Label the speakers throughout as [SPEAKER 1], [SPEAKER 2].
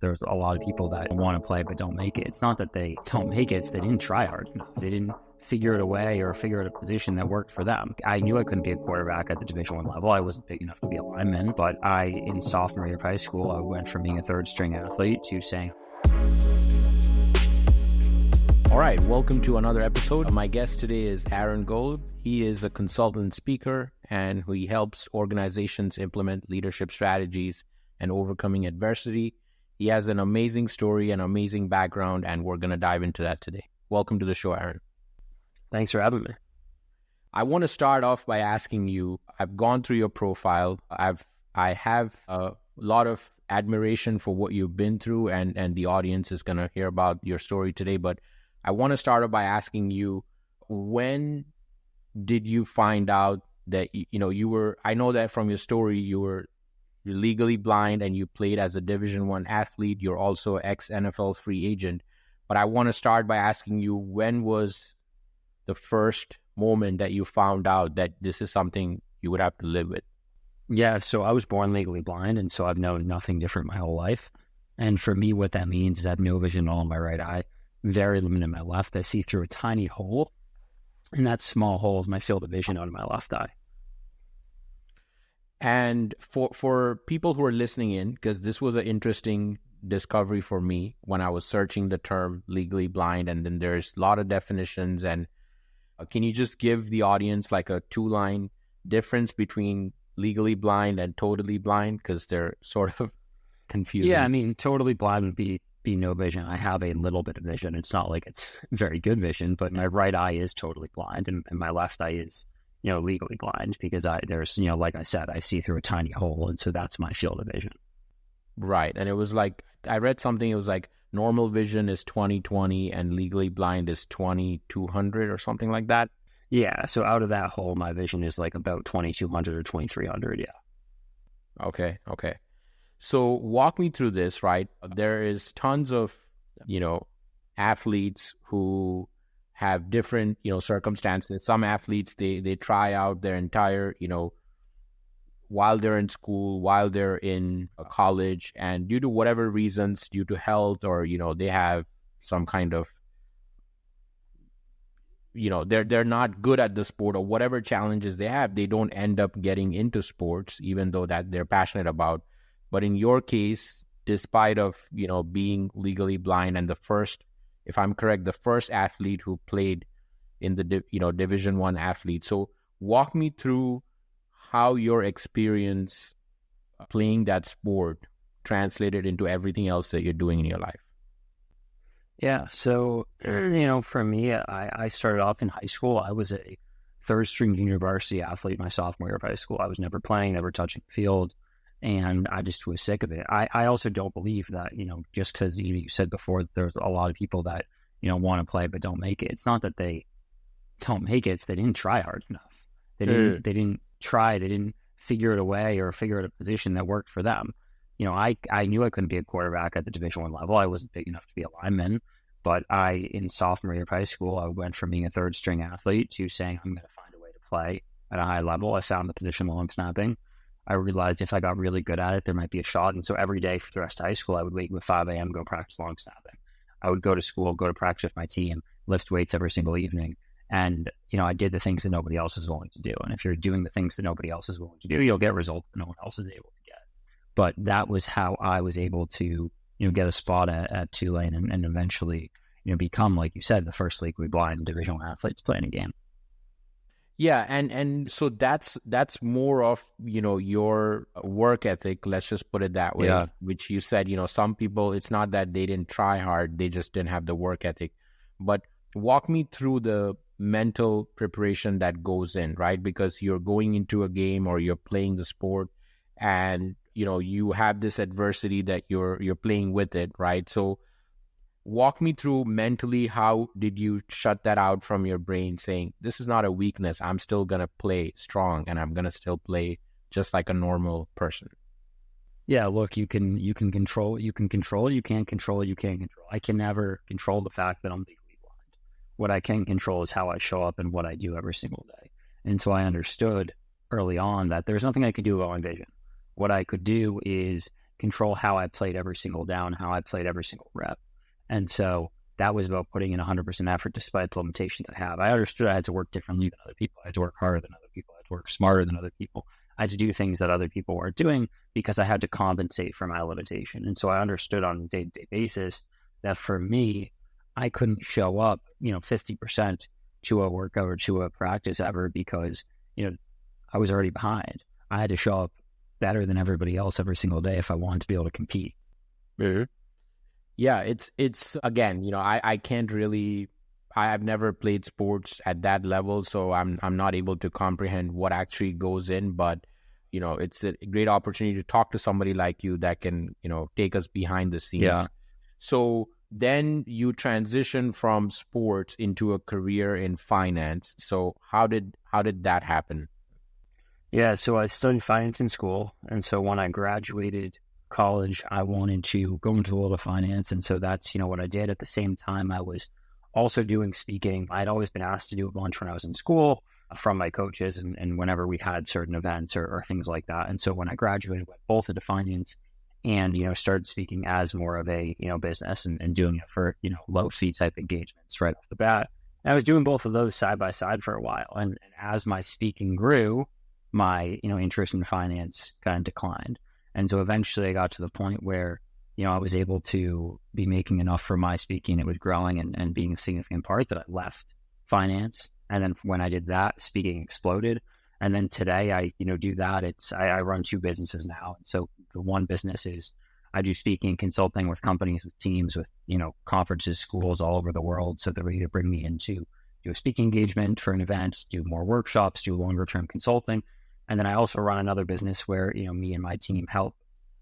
[SPEAKER 1] there's a lot of people that want to play but don't make it. It's not that they don't make it, it's they didn't try hard enough. They didn't figure it a way or figure out a position that worked for them. I knew I couldn't be a quarterback at the Division I level. I wasn't big enough to be a lineman, but in sophomore year of high school, I went from being a third string athlete to saying...
[SPEAKER 2] All right, welcome to another episode. My guest today is Aaron Golub. He is a consultant speaker and he helps organizations implement leadership strategies and overcoming adversity. He has an amazing story, an amazing background, and we're going to dive into that today. Welcome to the show, Aaron.
[SPEAKER 1] Thanks for having me.
[SPEAKER 2] I want to start off by asking you, I've gone through your profile. I have a lot of admiration for what you've been through, and the audience is going to hear about your story today, but I want to start off by asking you, when did you find out that, you were, I know that from your story, you're legally blind and you played as a Division I athlete. You're also ex-NFL free agent. But I want to start by asking you, when was the first moment that you found out that this is something you would have to live with?
[SPEAKER 1] Yeah, so I was born legally blind, and so I've known nothing different my whole life. And for me, what that means is I have no vision at all in my right eye. Very limited in my left. I see through a tiny hole, and that small hole is my field of vision out of my left eye.
[SPEAKER 2] And for people who are listening in, because this was an interesting discovery for me when I was searching the term legally blind, and then there's a lot of definitions. And can you just give the audience like a 2-line difference between legally blind and totally blind? Because they're sort of confusing.
[SPEAKER 1] Yeah, I mean, totally blind would be no vision. I have a little bit of vision. It's not like it's very good vision, but my right eye is totally blind, and my left eye is, legally blind because there's, like I said, I see through a tiny hole, and so that's my field of vision.
[SPEAKER 2] Right. And it was like, I read something, it was like normal vision is 20/20 and legally blind is 20/200 or something like that.
[SPEAKER 1] Yeah. So out of that hole, my vision is like about 2200 or 2300. Yeah.
[SPEAKER 2] Okay. So walk me through this, right? There is tons of, athletes who have different, circumstances. Some athletes, they try out their entire, while they're in school, while they're in college, and due to whatever reasons, due to health or, they have some kind of, they're not good at the sport or whatever challenges they have, they don't end up getting into sports, even though that they're passionate about. But in your case, despite of, being legally blind and the first, if I'm correct, the first athlete who played in the, Division I athlete. So walk me through how your experience playing that sport translated into everything else that you're doing in your life.
[SPEAKER 1] Yeah. So, for me, I started off in high school. I was a third string junior varsity athlete my sophomore year of high school. I was never playing, never touching the field. And I just was sick of it. I also don't believe that, just because you said before, there's a lot of people that, want to play but don't make it. It's not that they don't make it. It's they didn't try hard enough. They didn't try. They didn't figure it a way or figure out a position that worked for them. I knew I couldn't be a quarterback at the Division I level. I wasn't big enough to be a lineman. But in sophomore year of high school, I went from being a third string athlete to saying, I'm going to find a way to play at a high level. I found the position long snapping. I realized if I got really good at it, there might be a shot. And so every day for the rest of high school, I would wake up at 5 a.m., go practice long snapping. I would go to school, go to practice with my team, lift weights every single evening. And, I did the things that nobody else is willing to do. And if you're doing the things that nobody else is willing to do, you'll get results that no one else is able to get. But that was how I was able to, get a spot at Tulane and eventually, become, like you said, the first legally blind Division I athlete to play in a game.
[SPEAKER 2] Yeah, and so that's more of, your work ethic, let's just put it that way,
[SPEAKER 1] yeah.
[SPEAKER 2] Which you said, some people, it's not that they didn't try hard, they just didn't have the work ethic. But walk me through the mental preparation that goes in, right? Because you're going into a game or you're playing the sport and, you have this adversity that you're playing with it, right? So walk me through mentally, how did you shut that out from your brain saying, this is not a weakness, I'm still going to play strong and I'm going to still play just like a normal person?
[SPEAKER 1] Yeah, look, you can control it, you can't control it, you can't control. I can never control the fact that I'm legally blind. What I can control is how I show up and what I do every single day. And so I understood early on that there's nothing I could do about my vision. What I could do is control how I played every single down, how I played every single rep. And so that was about putting in 100% effort despite the limitations I have. I understood I had to work differently than other people. I had to work harder than other people. I had to work smarter than other people. I had to do things that other people weren't doing because I had to compensate for my limitation. And so I understood on a day-to-day basis that for me, I couldn't show up, 50% to a workout or to a practice ever because, I was already behind. I had to show up better than everybody else every single day if I wanted to be able to compete.
[SPEAKER 2] Mm-hmm. Yeah, it's again, I can't really, I've never played sports at that level, so I'm not able to comprehend what actually goes in, but it's a great opportunity to talk to somebody like you that can, take us behind the scenes.
[SPEAKER 1] Yeah.
[SPEAKER 2] So then you transition from sports into a career in finance. So how did that happen?
[SPEAKER 1] Yeah, so I studied finance in school, and so when I graduated college, I wanted to go into the world of finance, and so that's what I did. At the same time, I was also doing speaking. I'd always been asked to do a bunch when I was in school from my coaches, and whenever we had certain events or things like that. And so when I graduated, went both into finance and started speaking as more of a business and doing it for low fee type engagements right off the bat. And I was doing both of those side by side for a while, and as my speaking grew, my interest in finance kind of declined. And so eventually I got to the point where I was able to be making enough for my speaking. It was growing and being a significant part that I left finance. And then when I did that, speaking exploded. And then today I do that. I run two businesses now. So the one business is I do speaking, consulting with companies, with teams, with conferences, schools all over the world. So they're ready to bring me in to do a speaking engagement for an event, do more workshops, do longer term consulting. And then I also run another business where, me and my team help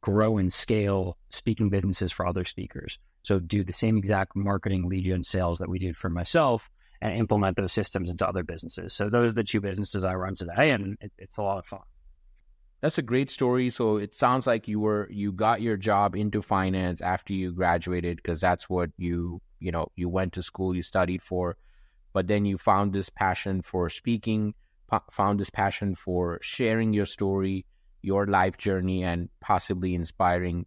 [SPEAKER 1] grow and scale speaking businesses for other speakers. So do the same exact marketing, lead gen, sales that we did for myself and implement those systems into other businesses. So those are the two businesses I run today, and it's a lot of fun.
[SPEAKER 2] That's a great story. So it sounds like you got your job into finance after you graduated because that's what you went to school, you studied for, but then you found this passion for speaking, found this passion for sharing your story, your life journey, and possibly inspiring,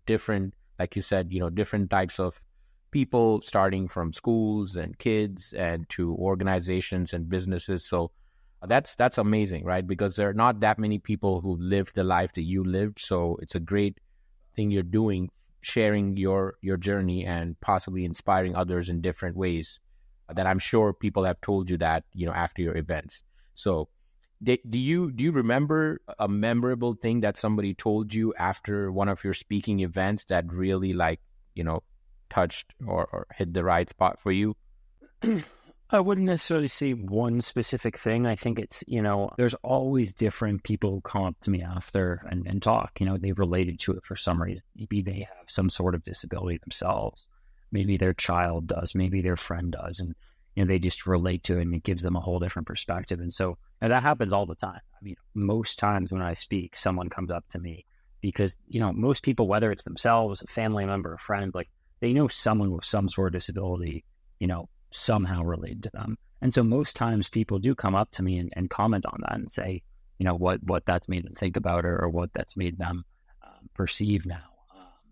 [SPEAKER 2] different, like you said, different types of people, starting from schools and kids and to organizations and businesses. So that's amazing, right? Because there are not that many people who lived the life that you lived. So it's a great thing you're doing, sharing your journey and possibly inspiring others in different ways that I'm sure people have told you that, after your events. So do you remember a memorable thing that somebody told you after one of your speaking events that really touched or hit the right spot for you?
[SPEAKER 1] I wouldn't necessarily say one specific thing. I think it's, there's always different people who come up to me after and talk, they related to it for some reason. Maybe they have some sort of disability themselves. Maybe their child does, maybe their friend does. And, they just relate to it and it gives them a whole different perspective. And so that happens all the time. I mean, most times when I speak, someone comes up to me because, most people, whether it's themselves, a family member, a friend, they know someone with some sort of disability, somehow related to them. And so most times people do come up to me and comment on that and say, what that's made them think about or what that's made them perceive now.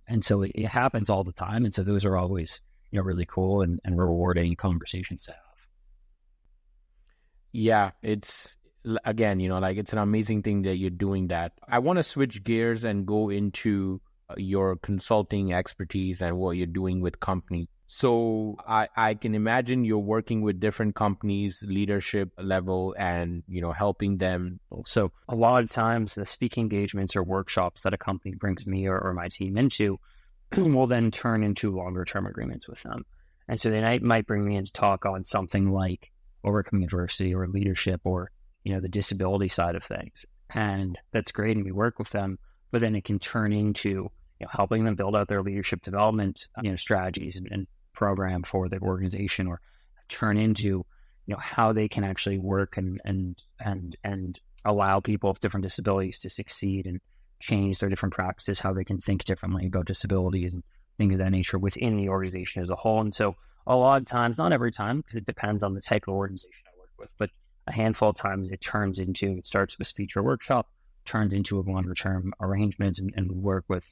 [SPEAKER 1] And so it happens all the time. And so those are always, really cool and rewarding conversations to have.
[SPEAKER 2] Yeah, it's, again, it's an amazing thing that you're doing that. I want to switch gears and go into your consulting expertise and what you're doing with companies. So I can imagine you're working with different companies, leadership level, and, helping them.
[SPEAKER 1] So a lot of times the speaking engagements or workshops that a company brings me or my team into will then turn into longer term agreements with them. And so they might bring me in to talk on something like overcoming adversity or leadership or, the disability side of things. And that's great. And we work with them, but then it can turn into, helping them build out their leadership development, strategies and program for the organization, or turn into, how they can actually work and allow people with different disabilities to succeed and change their different practices, how they can think differently about disabilities and things of that nature within the organization as a whole. And so a lot of times, not every time, because it depends on the type of organization I work with, but a handful of times it starts with a speech or workshop, turns into a longer term arrangements and work with,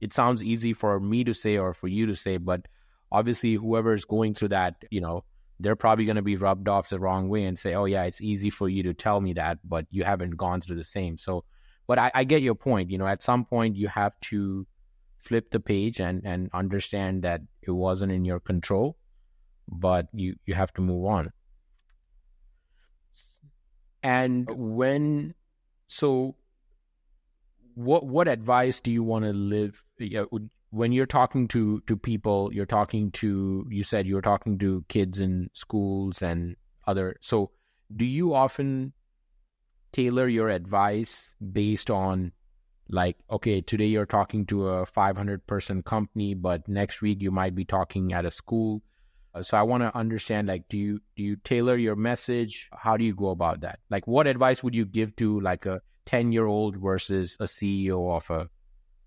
[SPEAKER 2] it sounds easy for me to say or for you to say, but obviously whoever is going through that, they're probably going to be rubbed off the wrong way and say, oh yeah, it's easy for you to tell me that, but you haven't gone through the same. So, but I get your point. At some point you have to flip the page and understand that it wasn't in your control, but you have to move on. And what advice do you want to live? When you're talking to people, you said you were talking to kids in schools and other. So do you often tailor your advice based on, like, okay, today you're talking to a 500-person company, but next week you might be talking at a school. So I want to understand, like, do you tailor your message? How do you go about that? Like, what advice would you give to like a 10-year-old versus a CEO of a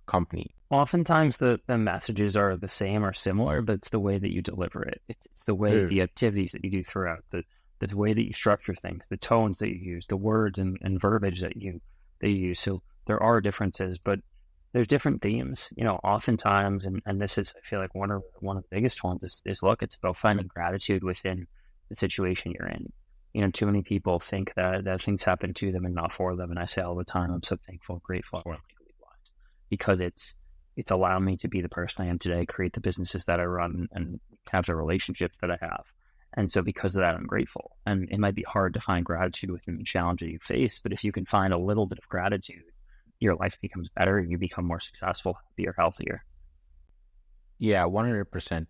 [SPEAKER 2] company?
[SPEAKER 1] Oftentimes the messages are the same or similar, but it's the way that you deliver it. It's the way, the activities that you do throughout, the way that you structure things, the tones that you use, the words and verbiage that you use. So there are differences, but there's different themes, oftentimes, and this is, I feel like one of the biggest ones is look, it's about finding gratitude within the situation you're in. Too many people think that things happen to them and not for them. And I say all the time, I'm so thankful, grateful, and legally blind, because it's allowed me to be the person I am today, create the businesses that I run, and have the relationships that I have. And so because of that, I'm grateful. And it might be hard to find gratitude within the challenge that you face, but if you can find a little bit of gratitude, your life becomes better, you become more successful, happier, healthier.
[SPEAKER 2] Yeah, 100%.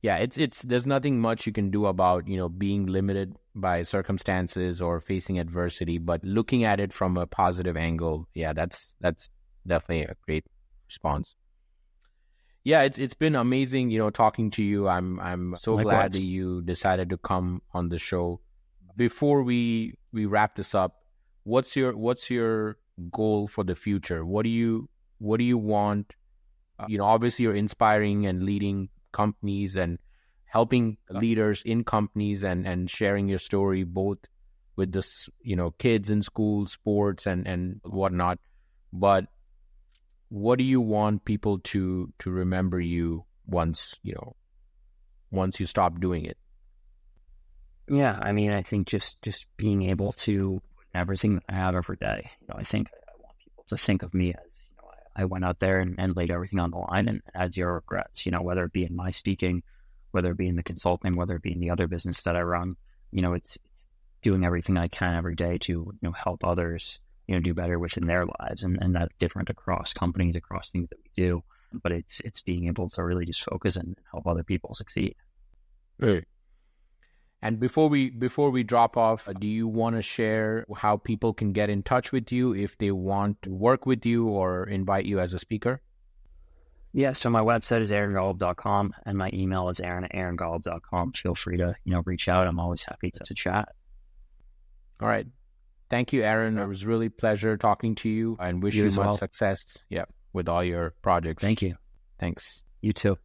[SPEAKER 2] Yeah, it's there's nothing much you can do about, being limited by circumstances or facing adversity, but looking at it from a positive angle, yeah, that's definitely a great response. Yeah, it's been amazing, talking to you. I'm so
[SPEAKER 1] Likewise.
[SPEAKER 2] glad that you decided to come on the show. Before we wrap this up, what's your goal for the future? What do you want? Obviously you're inspiring and leading companies and helping leaders in companies and sharing your story both with this, kids in school, sports and whatnot. But what do you want people to remember you once you stop doing it?
[SPEAKER 1] Yeah, I mean, I think just being able to everything that I have every day. I think I want people to think of me as, I went out there and laid everything on the line and had zero regrets, whether it be in my speaking, whether it be in the consulting, whether it be in the other business that I run. It's doing everything I can every day to, help others, do better within their lives. And that's different across companies, across things that we do. But it's being able to really just focus and help other people succeed.
[SPEAKER 2] Right. And before we drop off, do you want to share how people can get in touch with you if they want to work with you or invite you as a speaker?
[SPEAKER 1] Yeah, so my website is aarongolub.com and my email is aaron@aarongolub.com. Feel free to, reach out. I'm always happy to chat.
[SPEAKER 2] All right. Thank you, Aaron. It was really a pleasure talking to you and wish you much success with all your projects.
[SPEAKER 1] Thank you.
[SPEAKER 2] Thanks.
[SPEAKER 1] You too.